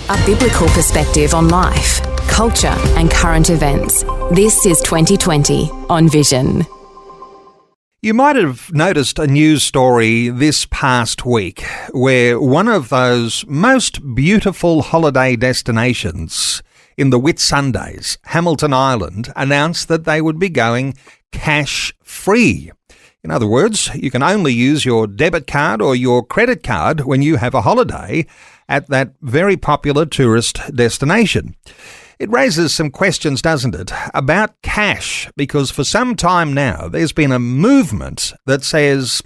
A biblical perspective on life, culture and current events. This is 2020 on Vision. You might have noticed a news story this past week where one of those most beautiful holiday destinations in the Whitsundays, Hamilton Island, announced that they would be going cash-free. In other words, you can only use your debit card or your credit card when you have a holiday at that very popular tourist destination. It raises some questions, doesn't it, about cash, because for some time now there's been a movement that says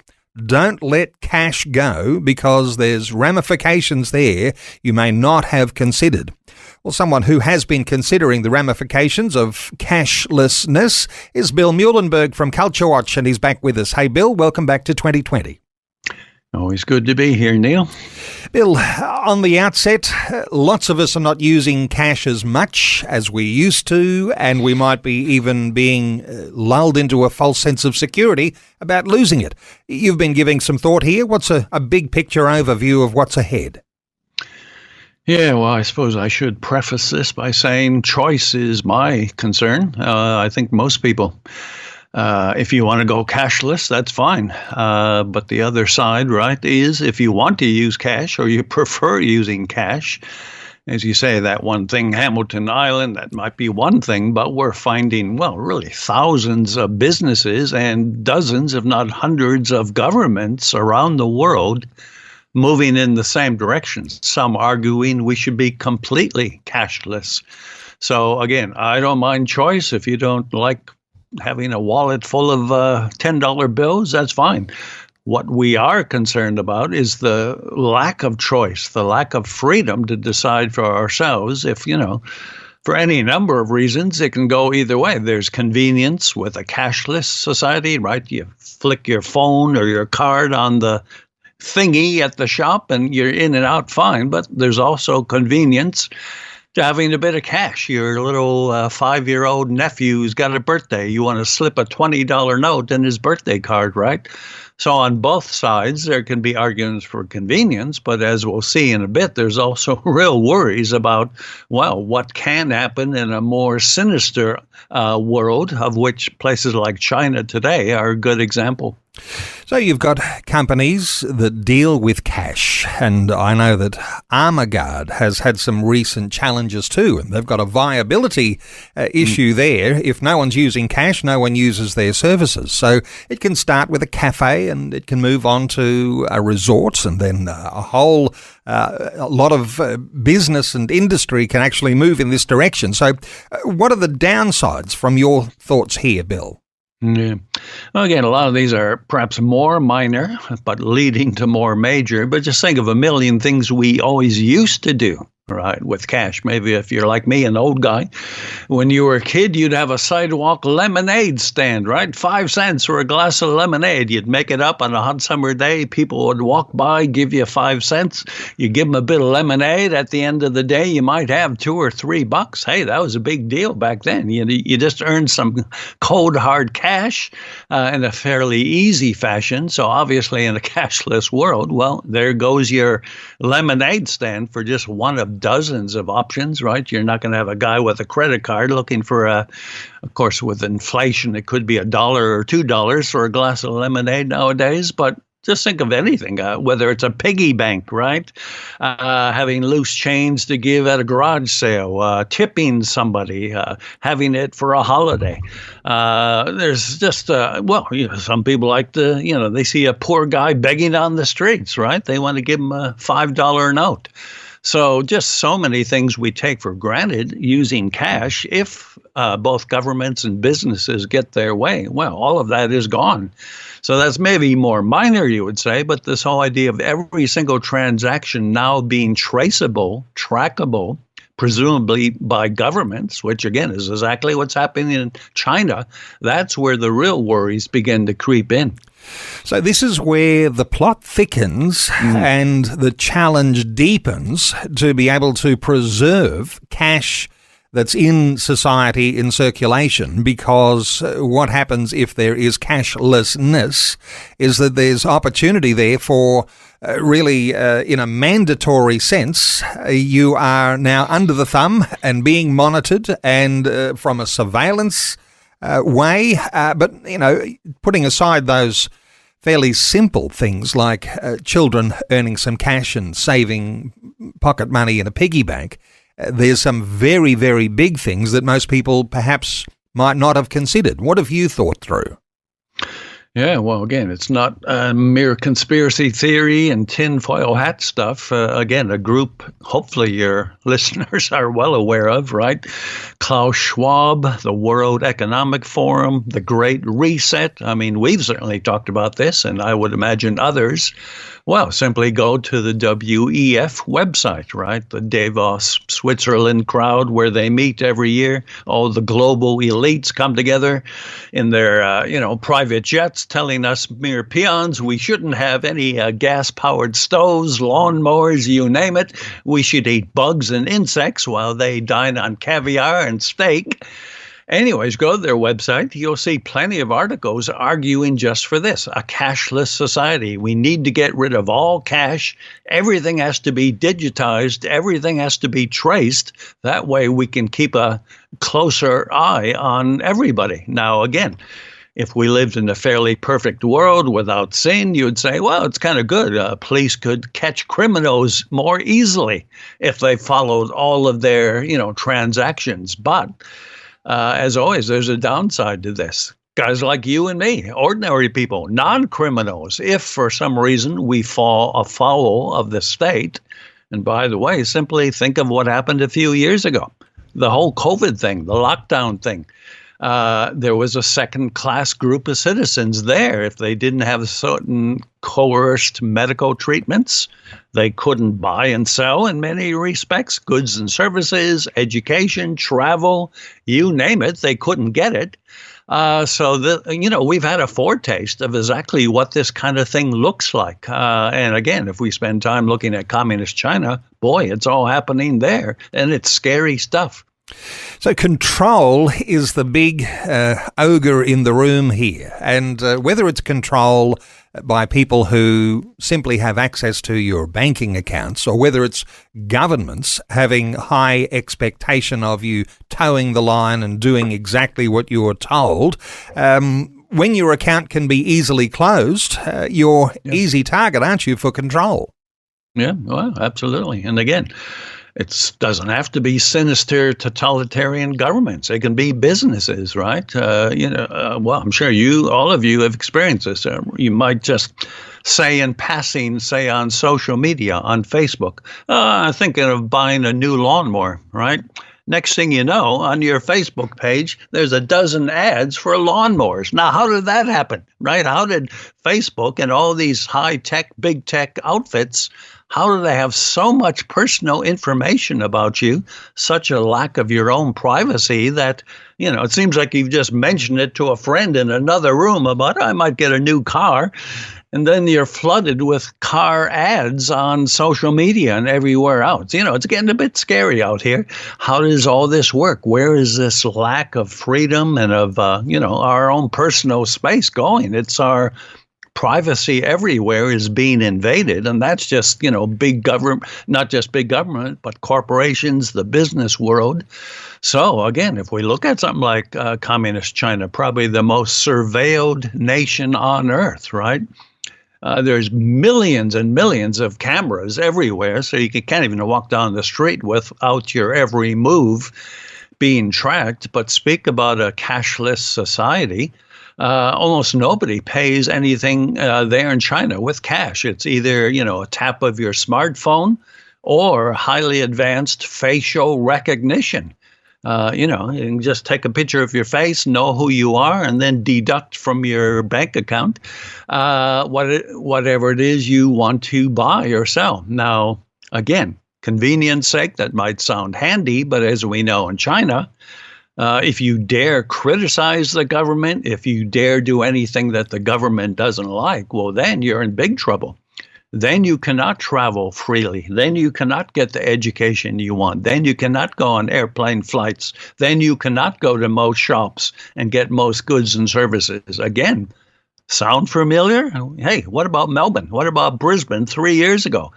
don't let cash go because there's ramifications there you may not have considered. Well, someone who has been considering the ramifications of cashlessness is Bill Muehlenberg from Culture Watch, and he's back with us. Hey, Bill, welcome back to 2020. Always good to be here, Neil. Bill, on the outset, lots of us are not using cash as much as we used to, and we might be even being lulled into a false sense of security about losing it. You've been giving some thought here. What's a big picture overview of what's ahead? Yeah, well, I suppose I should preface this by saying choice is my concern. I think most people, if you want to go cashless, that's fine. But the other side, right, is if you want to use cash or you prefer using cash, as you say, that one thing, Hamilton Island, that might be one thing, but we're finding, well, really thousands of businesses and dozens, if not hundreds of governments around the world moving in the same direction. Some arguing we should be completely cashless. So again, I don't mind choice. If you don't like having a wallet full of $10 bills, that's fine. What we are concerned about is the lack of choice, the lack of freedom to decide for ourselves. If, for any number of reasons, it can go either way. There's convenience with a cashless society, right? You flick your phone or your card on the thingy at the shop and you're in and out fine. But there's also convenience to having a bit of cash. Your little 5-year-old nephew's got a birthday. You want to slip a $20 note in his birthday card, right? So on both sides, there can be arguments for convenience, but as we'll see in a bit, there's also real worries about, well, what can happen in a more sinister world, of which places like China today are a good example. So you've got companies that deal with cash, and I know that Armaguard has had some recent challenges too, and they've got a viability issue there. If no one's using cash, no one uses their services. So it can start with a cafe, and it can move on to a resort, and then a whole lot of business and industry can actually move in this direction. So what are the downsides from your thoughts here, Bill? Yeah. Well, again, a lot of these are perhaps more minor, but leading to more major. But just think of a million things we always used to do, right, with cash. Maybe if you're like me, an old guy, when you were a kid, you'd have a sidewalk lemonade stand, right? 5 cents for a glass of lemonade. You'd make it up on a hot summer day. People would walk by, give you 5 cents. You give them a bit of lemonade. At the end of the day, you might have $2 or $3. Hey, that was a big deal back then. You just earned some cold, hard cash in a fairly easy fashion. So obviously in a cashless world, well, there goes your lemonade stand for just one of dozens of options, right? You're not going to have a guy with a credit card looking for of course, with inflation, it could be $1 or $2 for a glass of lemonade nowadays, but just think of anything, whether it's a piggy bank, right? Having loose change to give at a garage sale, tipping somebody, having it for a holiday. There's just, some people like to, they see a poor guy begging on the streets, right? They want to give him a $5 note. So just so many things we take for granted using cash. If both governments and businesses get their way, well, all of that is gone. So that's maybe more minor, you would say, but this whole idea of every single transaction now being traceable, trackable, presumably by governments, which again is exactly what's happening in China, that's where the real worries begin to creep in. So this is where the plot thickens and the challenge deepens to be able to preserve cash that's in society, in circulation, because what happens if there is cashlessness is that there's opportunity there for really, in a mandatory sense, you are now under the thumb and being monitored, and from a surveillance way. But, putting aside those fairly simple things like children earning some cash and saving pocket money in a piggy bank, there's some very, very big things that most people perhaps might not have considered. What have you thought through? Yeah, well, again, it's not a mere conspiracy theory and tinfoil hat stuff. Again, a group hopefully your listeners are well aware of, right? Klaus Schwab, the World Economic Forum, the Great Reset. I mean, we've certainly talked about this, and I would imagine others. Well, simply go to the WEF website, right? The Davos, Switzerland crowd where they meet every year. All the global elites come together in their, private jets, telling us mere peons we shouldn't have any gas-powered stoves, lawnmowers, you name it. We should eat bugs and insects while they dine on caviar and steak. Anyways, go to their website. You'll see plenty of articles arguing just for this, a cashless society. We need to get rid of all cash. Everything has to be digitized. Everything has to be traced. That way we can keep a closer eye on everybody. Now, again, if we lived in a fairly perfect world without sin, you'd say, well, it's kind of good. Police could catch criminals more easily if they followed all of their, transactions. But as always, there's a downside to this. Guys like you and me, ordinary people, non-criminals, if for some reason we fall afoul of the state, and by the way, simply think of what happened a few years ago. The whole COVID thing, the lockdown thing. There was a second-class group of citizens there. If they didn't have certain coerced medical treatments, they couldn't buy and sell in many respects, goods and services, education, travel, you name it, they couldn't get it. We've had a foretaste of exactly what this kind of thing looks like. And again, if we spend time looking at communist China, boy, it's all happening there, and it's scary stuff. So control is the big ogre in the room here. And whether it's control by people who simply have access to your banking accounts, or whether it's governments having high expectation of you towing the line and doing exactly what you're told, when your account can be easily closed, you're easy target, aren't you, for control? Yeah, well, absolutely. And again, it doesn't have to be sinister totalitarian governments. It can be businesses, right? I'm sure all of you have experienced this. You might just say in passing, say on social media, on Facebook, I'm thinking of buying a new lawnmower, right? Next thing you know, on your Facebook page, there's a dozen ads for lawnmowers. Now, how did that happen, right? How did Facebook and all these high-tech, big-tech outfits, how do they have so much personal information about you, such a lack of your own privacy that, it seems like you've just mentioned it to a friend in another room about, I might get a new car. And then you're flooded with car ads on social media and everywhere else. It's getting a bit scary out here. How does all this work? Where is this lack of freedom and of, our own personal space going? It's our privacy everywhere is being invaded. And that's just, big government, not just big government, but corporations, the business world. So again, if we look at something like communist China, probably the most surveilled nation on earth, right? There's millions and millions of cameras everywhere, so you can't even walk down the street without your every move being tracked. But speak about a cashless society. Almost nobody pays anything there in China with cash. It's either, a tap of your smartphone or highly advanced facial recognition. You can just take a picture of your face, know who you are, and then deduct from your bank account whatever it is you want to buy or sell. Now, again, convenience sake, that might sound handy, but as we know in China, if you dare criticize the government, if you dare do anything that the government doesn't like, well, then you're in big trouble. then you cannot travel freely. Then you cannot get the education you want. Then you cannot go on airplane flights. Then you cannot go to most shops and get most goods and services. Again, sound familiar? Hey, what about Melbourne? What about Brisbane 3 years ago?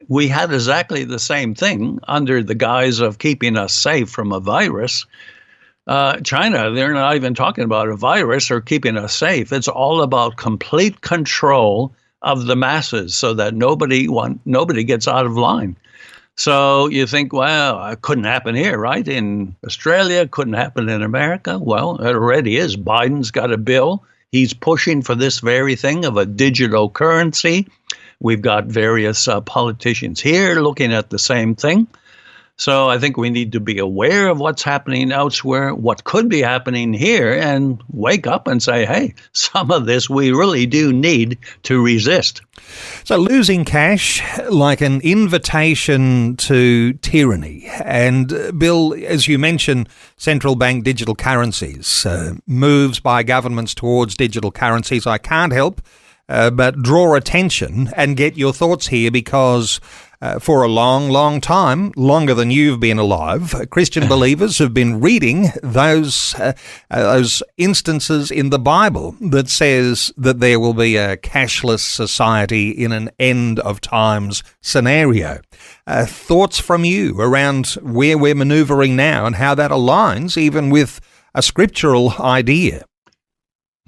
We had exactly the same thing under the guise of keeping us safe from a virus. China, they're not even talking about a virus or keeping us safe. It's all about complete control of the masses so that nobody gets out of line. So you think, well, it couldn't happen here, right? In Australia, couldn't happen in America. Well, it already is. Biden's got a bill. He's pushing for this very thing of a digital currency. We've got various politicians here looking at the same thing. So I think we need to be aware of what's happening elsewhere, what could be happening here, and wake up and say, hey, some of this we really do need to resist. So losing cash, like an invitation to tyranny. And Bill, as you mentioned, central bank digital currencies, moves by governments towards digital currencies. I can't help but draw attention and get your thoughts here because for a long, long time, longer than you've been alive, Christian believers have been reading those instances in the Bible that says that there will be a cashless society in an end of times scenario. Thoughts from you around where we're manoeuvring now and how that aligns even with a scriptural idea?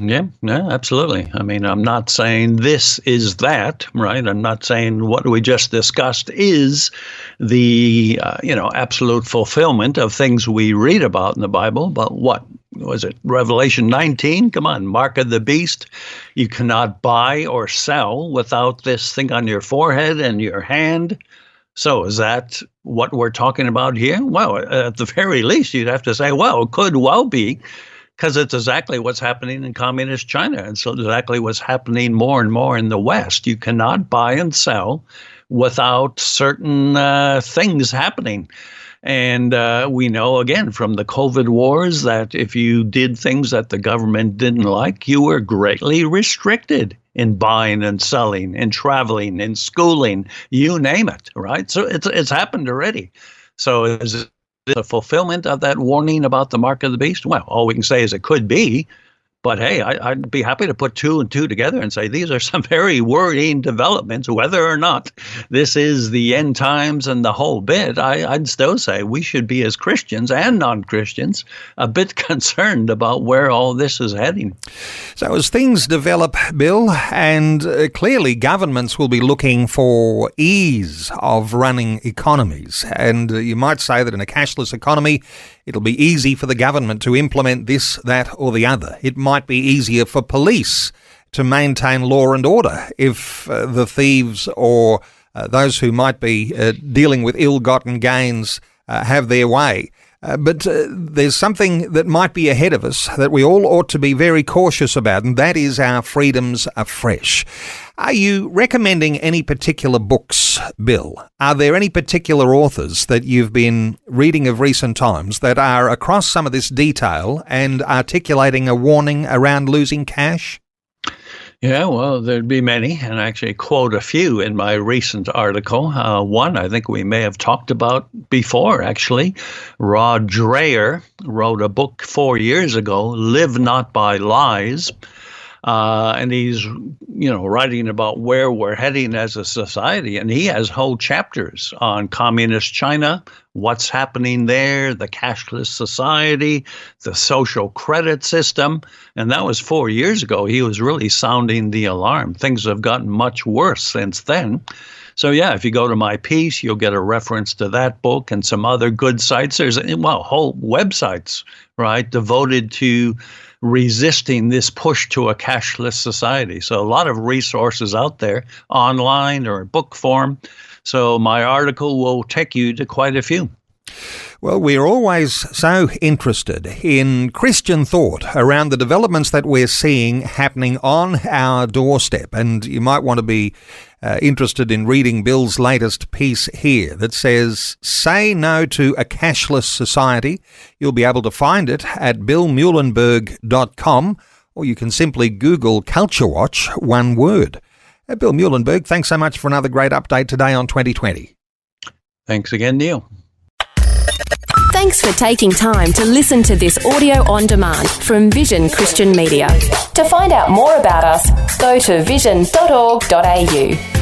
Yeah, absolutely. I mean, I'm not saying this is that, right? I'm not saying what we just discussed is the, absolute fulfillment of things we read about in the Bible. But what was it? Revelation 19? Come on, mark of the beast. You cannot buy or sell without this thing on your forehead and your hand. So is that what we're talking about here? Well, at the very least, you'd have to say, well, it could well be. Because it's exactly what's happening in communist China. And so exactly what's happening more and more in the West. You cannot buy and sell without certain things happening. And we know, again, from the COVID wars that if you did things that the government didn't like, you were greatly restricted in buying and selling, in traveling, in schooling, you name it, right? So it's happened already. So is it the fulfillment of that warning about the mark of the beast? Well, all we can say is it could be. But hey, I'd be happy to put two and two together and say these are some very worrying developments, whether or not this is the end times and the whole bit. I'd still say we should be, as Christians and non-Christians, a bit concerned about where all this is heading. So as things develop, Bill, and clearly governments will be looking for ease of running economies. And you might say that in a cashless economy, it'll be easy for the government to implement this, that, or the other. It might be easier for police to maintain law and order if the thieves or those who might be dealing with ill-gotten gains have their way. But there's something that might be ahead of us that we all ought to be very cautious about, and that is our freedoms afresh. Are you recommending any particular books, Bill? Are there any particular authors that you've been reading of recent times that are across some of this detail and articulating a warning around losing cash? Yeah, well, there'd be many, and I actually quote a few in my recent article. One I think we may have talked about before, actually. Rod Dreher wrote a book 4 years ago, Live Not by Lies. And he's, writing about where we're heading as a society. And he has whole chapters on communist China, what's happening there, the cashless society, the social credit system. And that was 4 years ago. He was really sounding the alarm. Things have gotten much worse since then. So, yeah, if you go to my piece, you'll get a reference to that book and some other good sites. There's, whole websites, right, devoted to resisting this push to a cashless society. So a lot of resources out there online or book form. So my article will take you to quite a few. Well, we're always so interested in Christian thought around the developments that we're seeing happening on our doorstep. And you might want to be interested in reading Bill's latest piece here that says, Say No to a Cashless Society. You'll be able to find it at billmuehlenberg.com, or you can simply Google Culture Watch, one word. Bill Muehlenberg, thanks so much for another great update today on 2020. Thanks again, Neil. Thanks for taking time to listen to this audio on demand from Vision Christian Media. To find out more about us, go to vision.org.au.